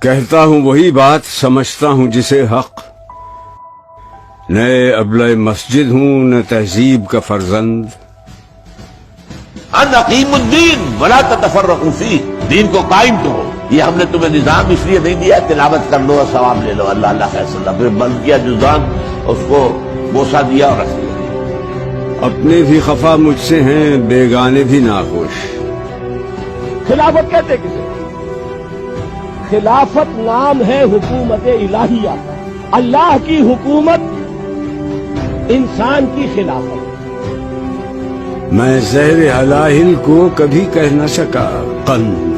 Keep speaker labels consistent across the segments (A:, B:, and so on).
A: کہتا ہوں وہی بات، سمجھتا ہوں جسے حق، نئے ابلۂ مسجد ہوں نہ تہذیب کا فرزند۔
B: ان اقیم الدین ولا تتفرقوا فیہ، دین کو قائم کرو۔ یہ ہم نے تمہیں نظام اس لیے نہیں دیا تلاوت کر لو اور ثواب لے لو، اللہ اللہ فیصلہ، پھر بند کیا جزان، اس کو بوسہ دیا اور رکھ دیا۔
A: اپنے بھی خفا مجھ سے ہیں، بیگانے بھی ناخوش۔
C: خلافت کہتے کسے؟ خلافت نام ہے حکومت الہیہ کا، اللہ کی حکومت انسان کی خلافت۔
A: میں زہر ہلاہل کو کبھی کہہ نہ سکا قند،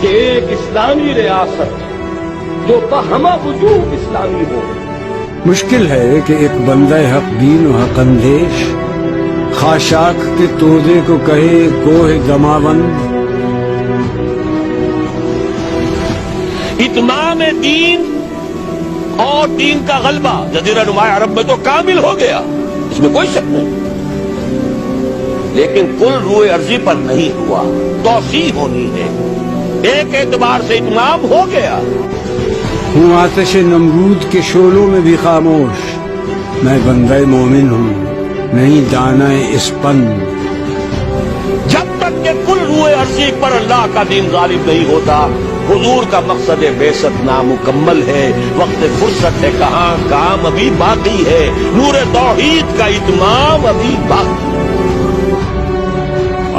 C: کہ ایک اسلامی ریاست جو بہمہ وجوہ اسلامی ہو۔
A: مشکل ہے کہ ایک بندہ حق دین و حق اندیش خاشاک کے تودے کو کہے کوہ دماوند۔
B: اتمام دین اور دین کا غلبہ جزیرہ نما عرب میں تو کامل ہو گیا، اس میں کوئی شک نہیں، لیکن کل روئے ارضی پر نہیں ہوا، توسیع ہونی ہے۔ ایک اعتبار سے اتمام ہو گیا۔
A: ہوں آتش نمرود کے شعلوں میں بھی خاموش، میں بندہ مومن ہوں نہیں دانہ اسپند۔
B: جب تک کہ کل روئے ارضی پر اللہ کا دین غالب نہیں ہوتا، حضور کا مقصد بعثت نامکمل ہے، وقت فرصت ہے کہاں، کام ابھی باقی ہے، نور توحید کا اتمام ابھی باقی ہے۔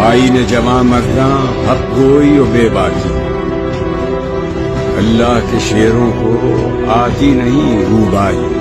A: آئین جمع مرداں حق گوئی و بے باکی، اللہ کے شیروں کو آتی نہیں روبائی۔